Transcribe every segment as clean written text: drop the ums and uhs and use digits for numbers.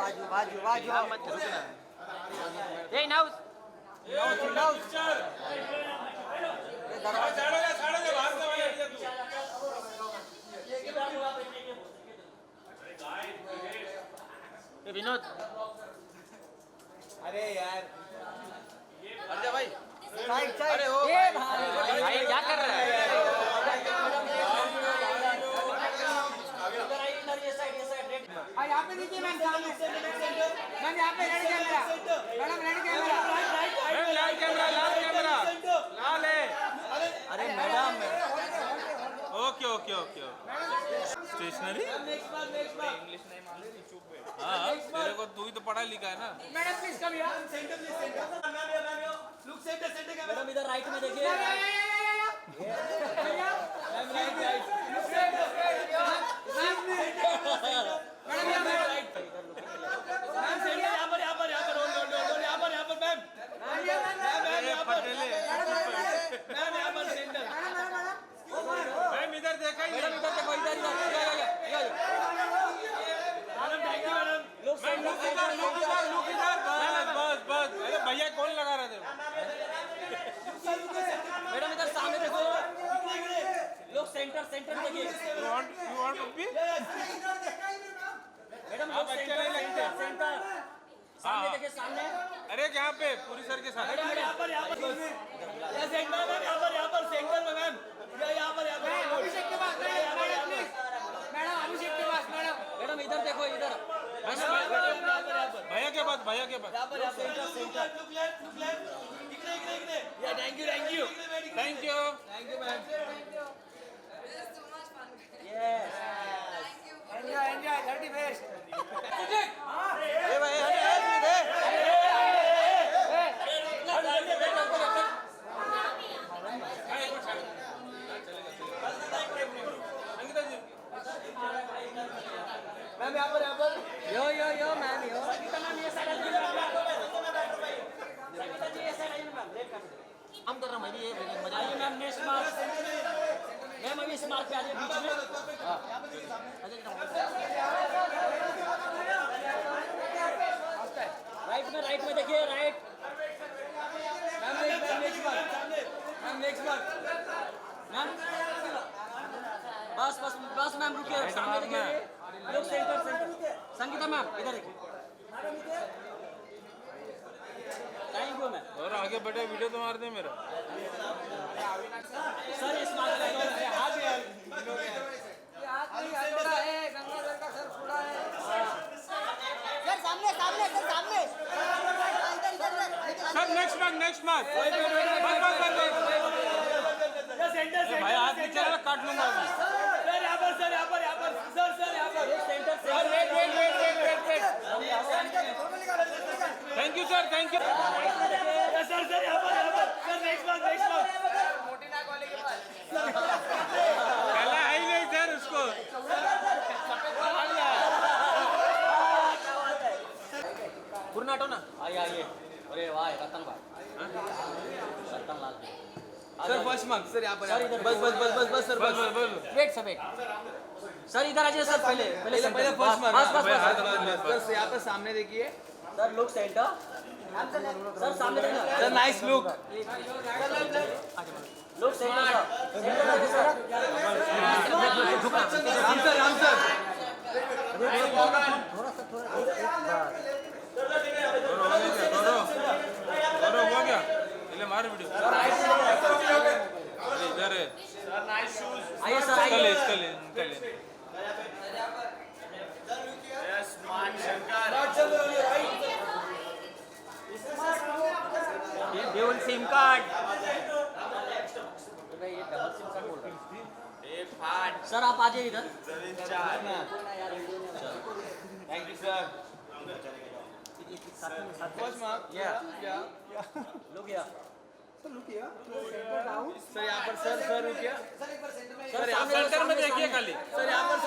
बाजू बाजू बाजू मत रुकना ए नाउस ए विनोद अरे यार अर्जा भाई साइड साइड अरे ओ भाई क्या कर रहा है यहाँ पे देखिए मैम सामने मैम यहाँ पे ready camera madam ready camera लाल कैमरा लाल है अरे madam okay okay okay stationery English नहीं मालूम चुप है हाँ तेरे को तू ही तो पढ़ा लिखा है ना madam please come here centre please centre look centre centre camera madam इधर राइट में देखिए ma'am right right look centre madam right ma'am centre यहाँ पर होल्ड यहाँ पर मैम मैम यहाँ पर सेंटर मैम इधर देखा ही मैडम इधर देखो इधर लुक इधर बस बस अरे भैया कौन लगा रहे थे मैडम इधर सामने देखो लोग सेंटर देखिए you want to be madam आप अच्छे नहीं लगते सेंटर सामने देखिए सामने अरे यहाँ पे पूरी सर के साथ मैडम यहाँ पर ये सेंटर मैम यहाँ पर सेंटर में मैम ये यहाँ पर अभिषेक के पास मैडम अभिषेक के पास मैडम इधर देखो इधर भैया के पास यहाँ पर सेंटर या thank you thank you ma'am yes enjoy 30 best ए भाई मैम यहाँ पर यो मैम यो हम कर रहा हूँ ये मजा आइए मैम नेक्स्ट मार्क मैम अभी इस मार्क पे आ जाइए बीच में राइट में देखिए right ma'am next mark ma'am बस मैम रुकिए सामने देखिए लोग सेंटर संगीता मैम इधर देखिए थैंक यू मैम और आगे बढ़े वीडियो तो मार दे मेरा सर इस मार्क में हाथ नहीं छोड़ा है गंगाधर का सर छोड़ा है सर सामने सर नेक्स्ट मार्क बस भाई हाथ नीचे लगा काट लूंगा अभी सर यहाँ पर सर यहाँ पर centre thank you sir sir यहाँ पर सर नेक्स्ट मार्क मोटी नाक वाले के पास पहला है ही नहीं सर उसको पूर्ण हटो ना आइए अरे वाह रतन लाल सर फर्स्ट मार्क सर यहाँ सर इधर बस सर बस वेट सर इधर आ जाइए सर पहले फर्स्ट मार्क बस यहाँ पे सामने देखिए सर लुक सेंटर सर सामने देखना sir nice look look centre Ram sir थोड़ा हुआ क्या पहले मार वीडियो इधर है आइए सर इसका ले ये ड्यूल सिम कार्ड ये डबल सिम कार्ड बोल रहा है सर आप आ जाइए इधर thank you sir first mark look या सर यहाँ पर सर रुकिए सर यहाँ पर सेंटर में देखिए खाली सर यहाँ पर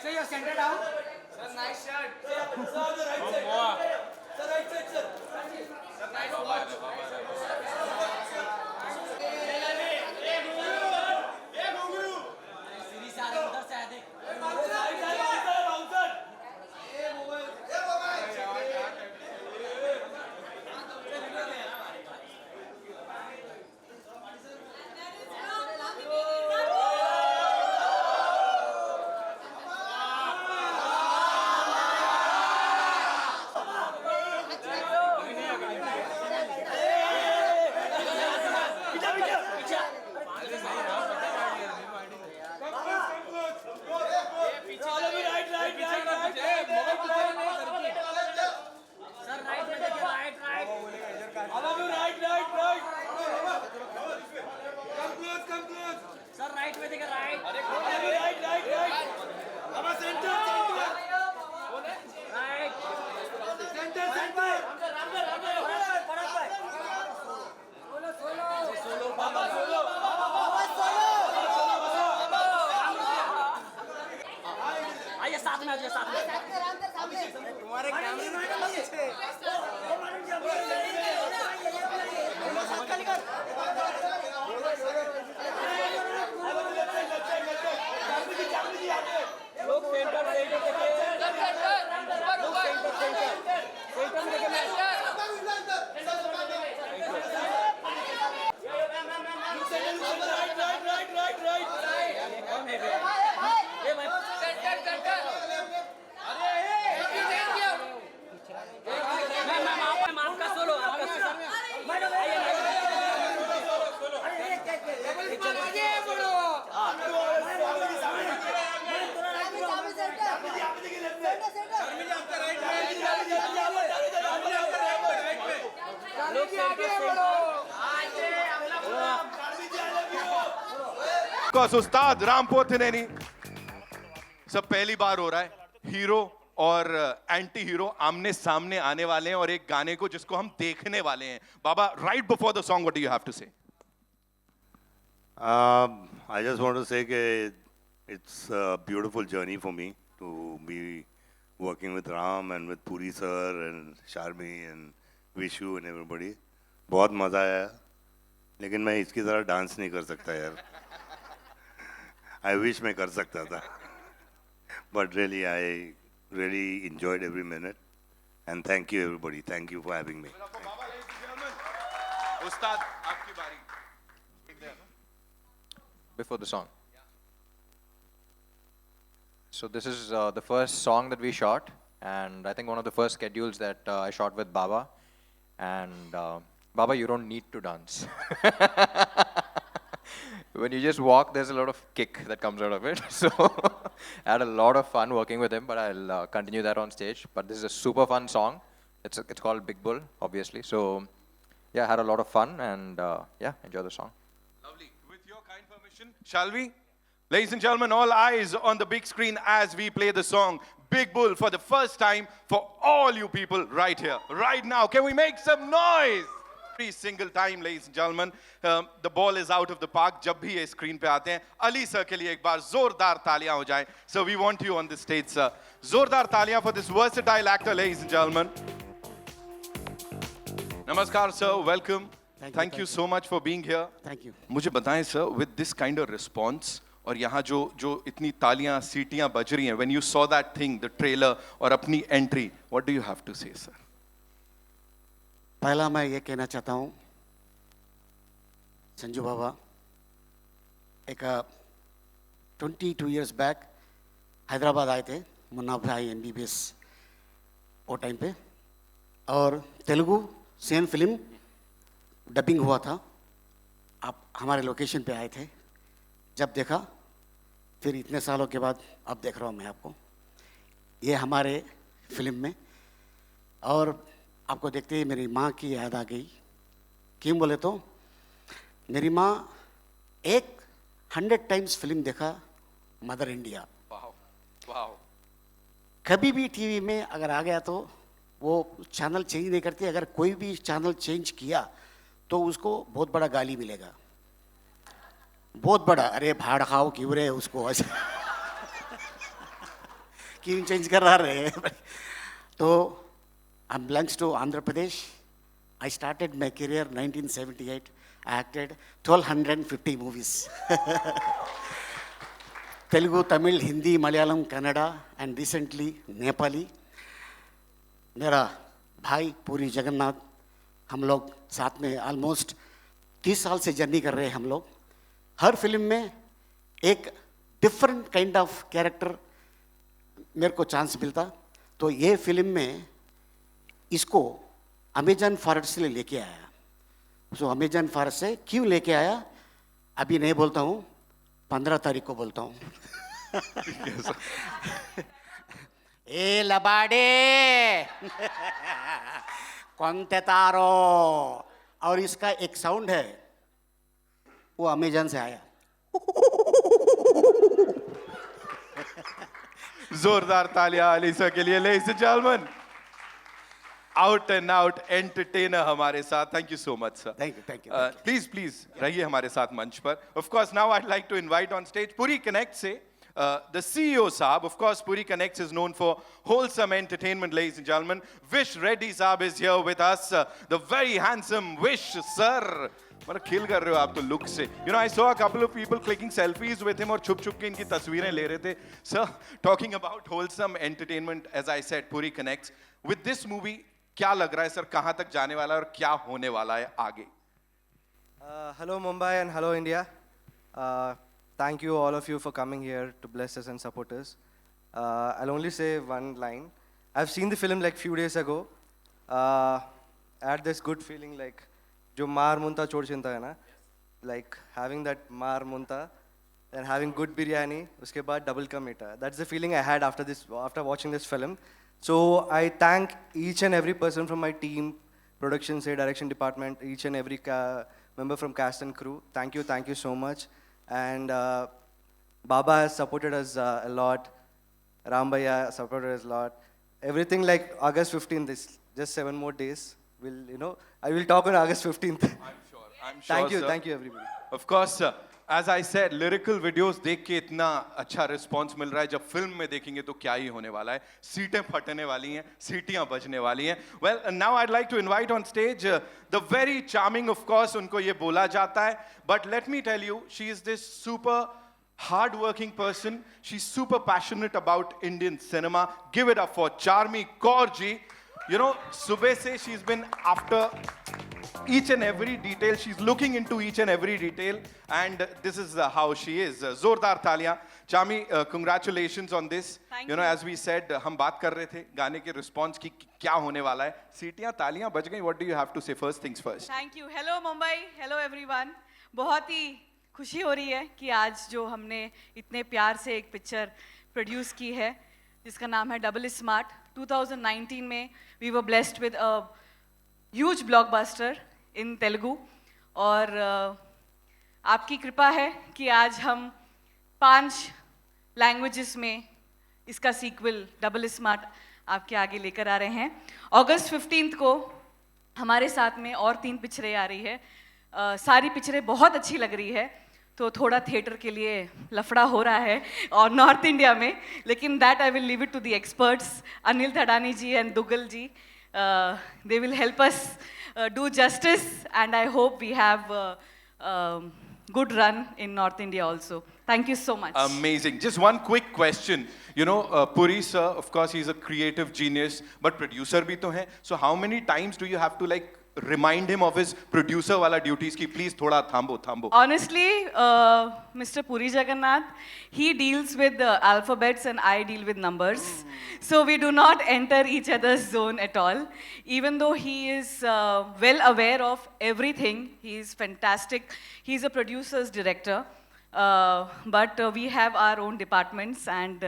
sir your centre down sir nice shot series आ साथ में आ जाइए, साथ में। तुम्हारे लोग सेंटर सेंटर Because उस्ताद राम पोथनेनी सब पहली बार हो रहा है, हीरो और एंटी हीरो आमने सामने आने वाले हैं और एक गाने को जिसको हम देखने वाले हैं. बाबा, right before the song, what do you have to say? I just want to say that it's a beautiful journey for me to be working with Ram and with Puri sir and Sharmi and Vishu and everybody. बहुत मजा आया, लेकिन मैं इसकी तरह dance नहीं कर सकता यार. I wish मैं कर सकता था. But really, I really enjoyed every minute. And thank you everybody. Thank you for having me. उस्ताद, आपकी बारी. Before the song. So this is the first song that we shot, and I think one of the first schedules that I shot with Baba. And Baba, you don't need to dance. When you just walk, there's a lot of kick that comes out of it. So I had a lot of fun working with him, but I'll continue that on stage. But this is a super fun song. It's called Big Bull, obviously. So yeah, I had a lot of fun, and yeah, enjoy the song. Lovely. With your kind permission, shall we? Ladies and gentlemen, all eyes on the big screen as we play the song Big Bull for the first time for all you people right here, right now. Can we make some noise? Every single time, ladies and gentlemen, the ball is out of the park. जब भी ये screen पे आते हैं, Ali sir के लिए एक बार जोरदार तालियां हो जाएं. So we want you on the stage, sir. जोरदार तालियां for this versatile actor, ladies and gentlemen. Namaskar, sir. Welcome. Thank you so much for being here. Thank you. मुझे बताएं, sir, with this kind of response और यहाँ जो इतनी तालियां सीटियां बज रही हैं, when you saw that thing, the trailer और अपनी entry, what do you have to say, sir? पहला मैं ये कहना चाहता हूँ, संजू बाबा एक 22 years back हैदराबाद आए थे, मुन्ना भाई MBBS वो टाइम पे, और तेलुगु सेम फिल्म डबिंग हुआ था. आप हमारे लोकेशन पे आए थे. जब देखा, फिर इतने सालों के बाद अब देख रहा हूँ मैं आपको ये हमारे फिल्म में, और आपको देखते ही मेरी माँ की याद आ गई. क्यों बोले तो मेरी माँ 100 times फिल्म देखा, मदर इंडिया. Wow. कभी भी टीवी में अगर आ गया तो वो चैनल चेंज नहीं करती. अगर कोई भी चैनल चेंज किया तो उसको बहुत बड़ा गाली मिलेगा, बहुत बड़ा. अरे भाड़ खाओ क्यों रे उसको ऐसे क्यों चेंज कर रहा रहे. तो I belongs to Andhra Pradesh. I started my career 1978. I acted 1250 movies. Telugu, Tamil, Hindi, Malayalam, Kannada, and recently Nepali. मेरा भाई पूरी जगन्नाथ, हम लोग साथ में ऑलमोस्ट 30 साल से जर्नी कर रहे हैं हम लोग. हर फिल्म में एक डिफरेंट काइंड ऑफ कैरेक्टर मेरे को चांस मिलता. तो ये फिल्म में इसको अमेजन फॉरेस्ट से लेके आया. सो अमेजन फॉरेस्ट से क्यों लेके आया अभी नहीं बोलता हूँ, 15 तारीख को बोलता हूँ. ए लबाडे कौनते तारो, और इसका एक साउंड है वो अमेजन से आया. जोरदार तालियां अली सर के लिए. Ladies and gentlemen, out and out entertainer हमारे साथ. Thank you so much, sir. Thank you, thank you. Please रहिए हमारे साथ मंच पर. Of course, now I'd like to invite on stage Puri Connect से the CEO Saab. Of course, Puri Connects is known for wholesome entertainment, ladies and gentlemen. Vish Reddy Saab is here with us. The very handsome Vish, sir. मतलब खिल कर रहे हो आप तो look से. You know, I saw a couple of people clicking selfies with him और छुप छुप के इनकी तस्वीरें ले रहे थे. Sir, talking about wholesome entertainment, as I said, Puri Connects. With this movie, क्या लग रहा है सर, कहाँ तक जाने वाला है और क्या होने वाला है आगे? Hello Mumbai and hello India. Thank you all of you for coming here to bless us and support us. I'll only say one line. I've seen the film like few days ago. I had this good feeling like जो मार मुंता चोर चिंता है ना, like having that मार मुंता and having good biryani, उसके बाद double का मीठा. That's the feeling I had after watching this film. So I thank each and every person from my team, production, say direction department, each and every member from cast and crew. Thank you so much. And Baba has supported us a lot. Ram Bhaiya supported us a lot. Everything like August 15th, this just 7 more days. I will talk on August 15th. I'm sure, Thank you everybody. Of course, sir. As I said, lyrical videos देख के इतना अच्छा response मिल रहा है, जब film में देखेंगे तो क्या ही होने वाला है. सीटें फटने वाली हैं, सीटियां बजने वाली हैं. Well, now I'd like to invite on stage the very charming, of course, उनको ये बोला जाता है. But let me tell you, she is this super hard-working person. She's super passionate about Indian cinema. Give it up for Charmi Kaur ji. You know, सुबह से she's been after each and every detail. She's looking into each and every detail, and this is how she is. Zordar Taliyan. Chami, congratulations on this. Thank you know, you. as we said, हम बात कर रहे थे गाने के response की क्या होने वाला है. सीटियां तालियां बज गई. What do you have to say? First things first. Thank you. Hello Mumbai, hello everyone. बहुत ही खुशी हो रही है कि आज जो हमने इतने प्यार से एक पिक्चर प्रोड्यूस की है जिसका नाम है डबल स्मार्ट. 2019 में we were blessed with a huge blockbuster in Telugu, और आपकी कृपा है कि आज हम 5 लैंग्वेजेस में इसका सीक्वल डबल स्मार्ट आपके आगे लेकर आ रहे हैं. अगस्त 15 को हमारे साथ में और 3 पिक्चरें आ रही है. सारी पिक्चरें बहुत अच्छी लग रही है, तो थोड़ा थिएटर के लिए लफड़ा हो रहा है और नॉर्थ इंडिया में, लेकिन that I will leave it to the experts. Anil Thadani ji and Duggal ji, they will help us do justice, and I hope we have good run in North India also. Thank you so much. Amazing. Just one quick question. You know, Puri sir, of course, he's a creative genius, but producer bhi to hai. So how many times do you have to like remind him of his producer wala duties ki please thoda thambo? Honestly, Mr. Puri Jagannath, he deals with the alphabets and I deal with numbers. So we do not enter each other's zone at all. Even though he is well aware of everything, he is fantastic. He's a producer's director. But we have our own departments, and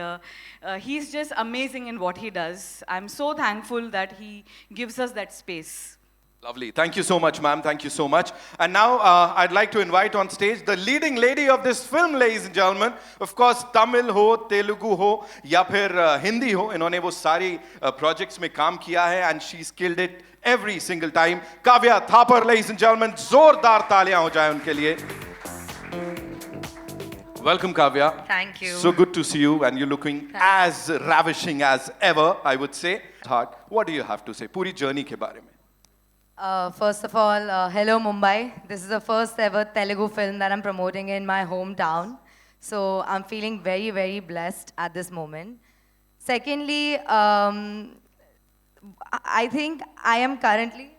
he's just amazing in what he does. I'm so thankful that he gives us that space. Lovely. Thank you so much, ma'am. Thank you so much. And now I'd like to invite on stage the leading lady of this film, ladies and gentlemen. Of course, Tamil ho, Telugu ho, या फिर Hindi ho. इन्होंने वो सारी projects में काम किया है, and she's killed it every single time. Kavya Thapar, ladies and gentlemen. जोरदार तालियां हो जाए उनके लिए. Welcome, Kavya. Thank you. So good to see you, and you're looking as ravishing as ever, I would say. Heart, what do you have to say? पूरी journey के बारे में. First of all, hello Mumbai. This is the first ever Telugu film that I'm promoting in my hometown. So I'm feeling very, very blessed at this moment. Secondly, I think I am currently...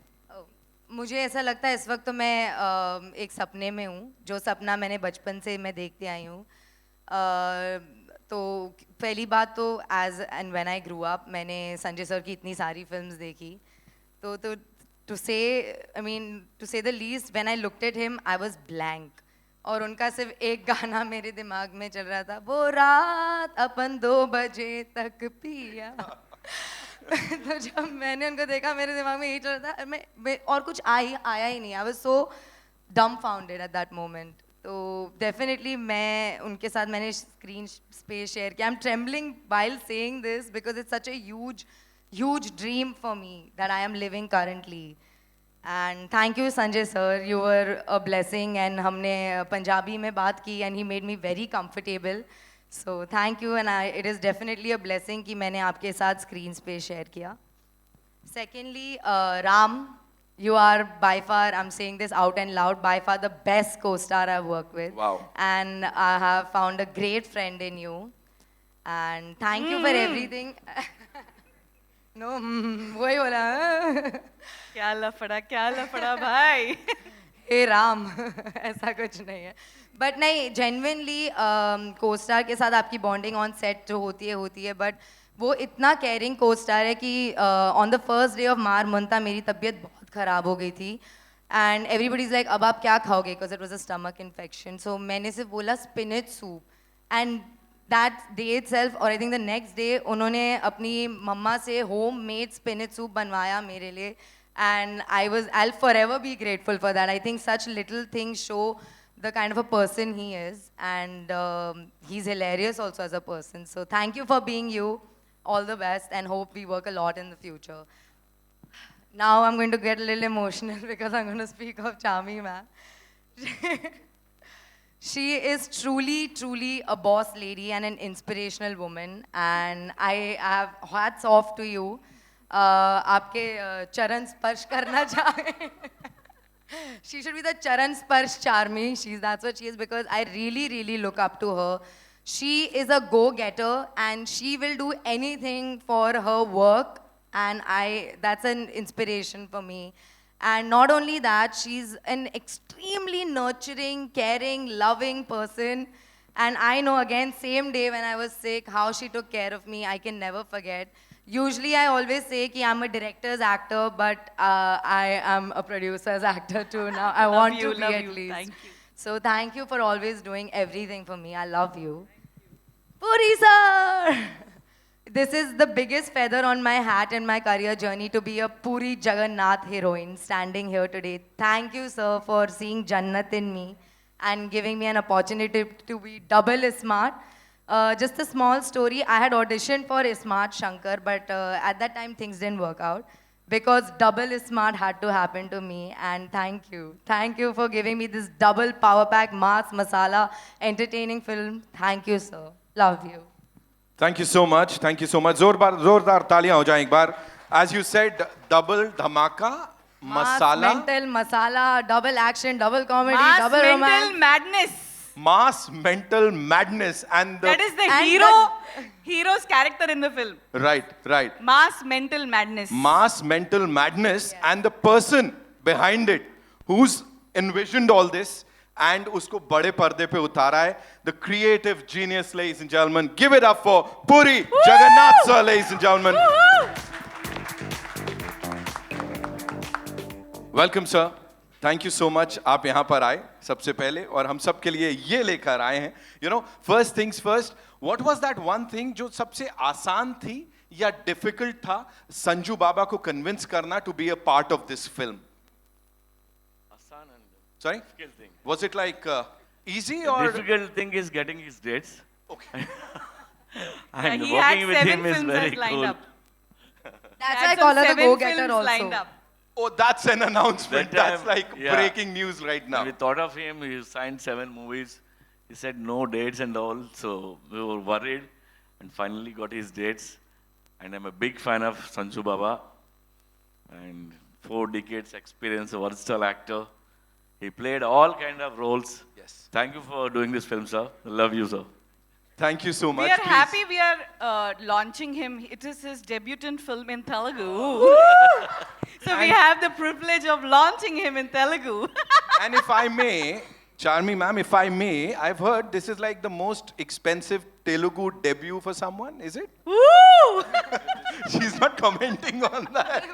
मुझे ऐसा लगता है इस वक्त तो मैं एक सपने में हूँ, जो सपना मैंने बचपन से मैं देखते आई हूँ. तो पहली बात तो age and when I grew up मैंने संजय सर की इतनी सारी फिल्म्स देखी, तो to say the least, when I looked at him, I was blank. और उनका सिर्फ एक गाना मेरे दिमाग में चल रहा था, वो रात अपन 2 बजे तक पिया. तो जब मैंने उनको देखा मेरे दिमाग में यही चल रहा था, मैं और कुछ आया ही नहीं. I was so dumbfounded at that moment. तो definitely मैं उनके साथ मैंने स्क्रीन स्पेस शेयर किया. I'm trembling while saying this because it's such a huge dream for me that I am living currently. And thank you Sanjay sir, you were a blessing, and हमने पंजाबी में बात की and he made me very comfortable. So thank you, and it is definitely a blessing कि मैंने आपके साथ screens पे share किया. Secondly, Ram, you are by far, I'm saying this out and loud, by far the best co-star I've worked with. Wow. And I have found a great friend in you. And thank you for everything. No, वही बोला. क्या लफड़ा भाई. हे राम ऐसा कुछ नहीं है but नहीं जेन्युइनली को स्टार के साथ आपकी बॉन्डिंग ऑन सेट जो होती है बट वो इतना केयरिंग को स्टार है कि on the first day of मार मुंता मेरी तबीयत बहुत ख़राब हो गई थी एंड एवरीबडी इज़ लाइक अब आप क्या खाओगे because it was a stomach infection so मैंने सिर्फ बोला spinach soup and that day itself और I think the next day उन्होंने अपनी मम्मा से होम मेड स्पिनच सूप बनवाया मेरे लिए. And I'll forever be grateful for that. I think such little things show the kind of a person he is, and he's hilarious also as a person. So thank you for being you. All the best, and hope we work a lot in the future. Now I'm going to get a little emotional because I'm going to speak of Charmi ma'am. She is truly a boss lady and an inspirational woman, and I have hats off to you. आपके चरण स्पर्श करना चाहे. She should be the Charan Sparsh Charmi. That's what she is because I really look up to her. She is a go-getter and she will do anything for her work, and that's an inspiration for me. And not only that, she's an extremely nurturing, caring, loving person. And I know again, same day when I was sick, how she took care of me, I can never forget. Usually I always say that I'm a director's actor, but I am a producer's actor too now. I want to be at least. Thank you. So thank you for always doing everything for me. I love you. Puri sir! This is the biggest feather on my hat in my career journey to be a Puri Jagannath heroine standing here today. Thank you, sir, for seeing Jannat in me and giving me an opportunity to be double smart. Just a small story, I had auditioned for Ismat Shankar, but at that time things didn't work out because double Smart had to happen to me, and thank you. Thank you for giving me this double power pack, mass, masala, entertaining film. Thank you, sir. Love you. Thank you so much. Thank you so much. जोरदार तालियां हो जाएं एक बार. As you said, double dhamaka, masala. Mass, mental, masala, double action, double comedy, Mass double mental romance. madness. Mass mental madness and the That is the hero's character in the film. right. Mass mental madness. Mass mental madness and the person behind it who's envisioned all this and usko bade parde pe utara hai, the creative genius, ladies and gentlemen. Give it up for Puri Jagannath sir, ladies and gentlemen. Welcome sir. Thank you so much. आप यहाँ पर आए सबसे पहले और हम सब के लिए ये लेकर आए हैं. You know, first things first. What was that one thing जो सबसे आसान थी या difficult था संजू बाबा को convince करना to be a part of this film? Sorry? Difficult thing. Was it like easy The or? difficult thing is getting his dates. Okay. And he had working with 7 him is films very as lined cool. up. That's Had why I some call her the 7 go-getter films also. lined up. Oh, that's an announcement. That time, That's like yeah. breaking news right now. When we thought of him, he signed 7 movies. He said no dates and all, so we were worried and finally got his dates. And I'm a big fan of Sanju Baba and 4 decades experience, a versatile actor. He played all kind of roles. Yes. Thank you for doing this film, sir. I love you, sir. Thank you so much. We are Please. happy we are launching him. It is his debutant film in Telugu. So we have the privilege of launching him in Telugu. And if I may, Charmi ma'am, if I may, I've heard this is like the most expensive Telugu debut for someone, is it? Woo! She's not commenting on that.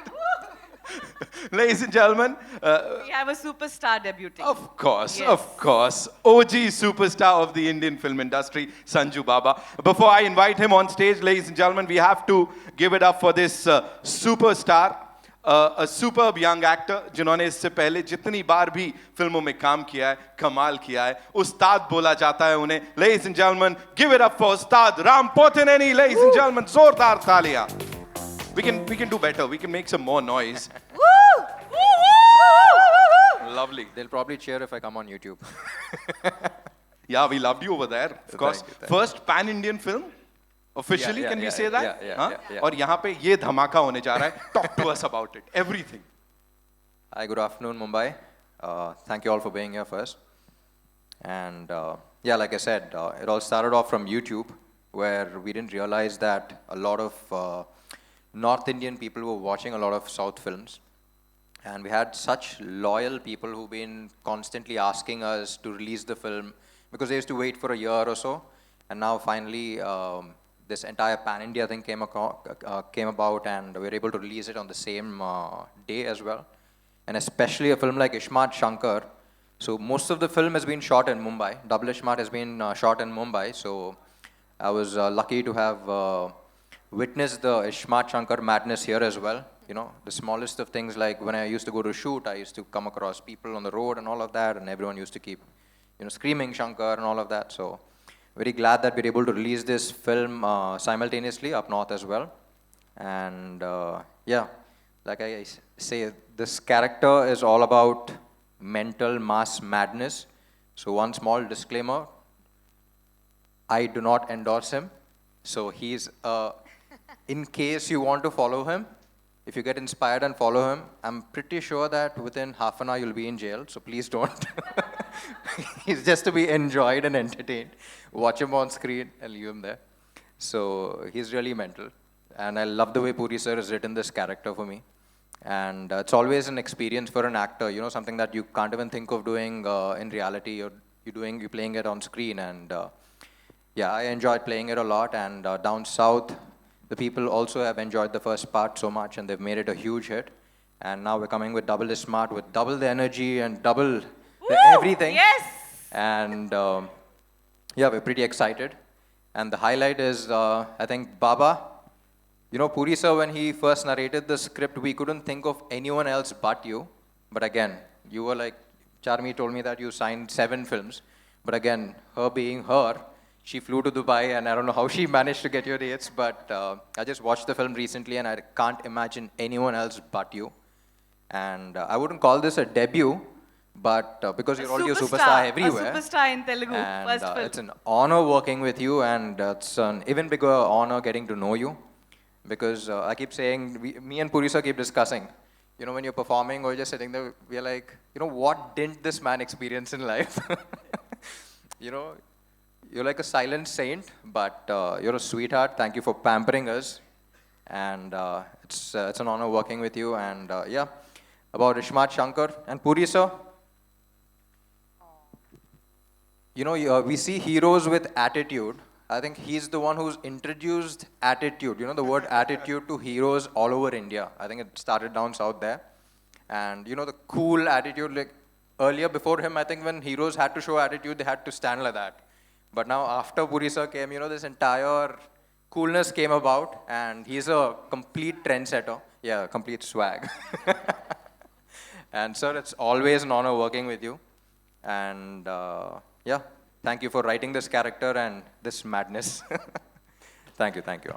Ladies and gentlemen, We have a superstar debuting. of course, Yes. of course, OG superstar of the Indian film industry, Sanju Baba. Before I invite him on stage, ladies and gentlemen, we have to give it up for this superstar, a superb young actor, जिन्होंने इससे पहले जितनी बार भी फिल्मों में काम किया है, कमाल किया है, उस्ताद बोला जाता है उन्हें. Ladies and gentlemen, give it up for Ustad Ram Pothineni, ladies and gentlemen, जोरदार तालियां. We can do better. We can make some more noise. Lovely. They'll probably cheer if I come on YouTube. Yeah, we loved you over there, of course. you, thank First pan-Indian film, officially, Yeah, can we yeah, say yeah, that? yeah, Huh? yeah, yeah. और यहाँ पे ये धमाका होने जा रहा है. Talk to us about it. Everything. Hi, good afternoon, Mumbai. Thank you all for being here first. And yeah, like I said, it all started off from YouTube, where we didn't realize that a lot of North Indian people were watching a lot of South films. And we had such loyal people who've been constantly asking us to release the film because they used to wait for a year or so. And now finally, this entire pan-India thing came about, and we were able to release it on the same day as well. And especially a film like Ishmat Shankar. So most of the film has been shot in Mumbai. Double Ishmat has been shot in Mumbai. So I was lucky to have witnessed the Ishmat Shankar madness here as well. You know, the smallest of things, like when I used to go to shoot, I used to come across people on the road and all of that, and everyone used to keep, you know, screaming Shankar and all of that. So very glad that we're able to release this film simultaneously up north as well. And yeah, like I say, this character is all about mental mass madness. So one small disclaimer, I do not endorse him. So he's, in case you want to follow him, if you get inspired and follow him, I'm pretty sure that within half an hour you'll be in jail, so please don't. He's just to be enjoyed and entertained. Watch him on screen and leave him there. So he's really mental. And I love the way Puri sir has written this character for me. And it's always an experience for an actor, you know, something that you can't even think of doing in reality. You're playing it on screen. And yeah, I enjoyed playing it a lot. And down south, the people also have enjoyed the first part so much, and they've made it a huge hit. And now we're coming with Double Smart, with double the energy and double the everything. Yes! And yeah, we're pretty excited. And the highlight is, I think, Baba. You know, Puri sir, when he first narrated the script, we couldn't think of anyone else but you. But again, you were like, Charmi told me that you signed 7 films. But again, her being her, she flew to Dubai, and I don't know how she managed to get your dates, but I just watched the film recently, and I can't imagine anyone else but you. And I wouldn't call this a debut, but because you're already a superstar everywhere. A superstar in Telugu, And first film. it's an honor working with you, and it's an even bigger honor getting to know you. Because I keep saying, me and Puri sir keep discussing, you know, when you're performing or just sitting there, we're like, you know, what didn't this man experience in life? You know, you're like a silent saint, but you're a sweetheart. Thank you for pampering us. And it's an honor working with you. And yeah, about Ishmat Shankar and Puri sir. You know, we see heroes with attitude. I think he's the one who's introduced attitude, you know, the word attitude to heroes all over India. I think it started down south there. And, you know, the cool attitude, like earlier before him, I think when heroes had to show attitude, they had to stand like that. But now after Puri sir came, you know, this entire coolness came about, and he's a complete trendsetter. Yeah, complete swag. And sir, it's always an honor working with you. And yeah, thank you for writing this character and this madness. Thank you, thank you.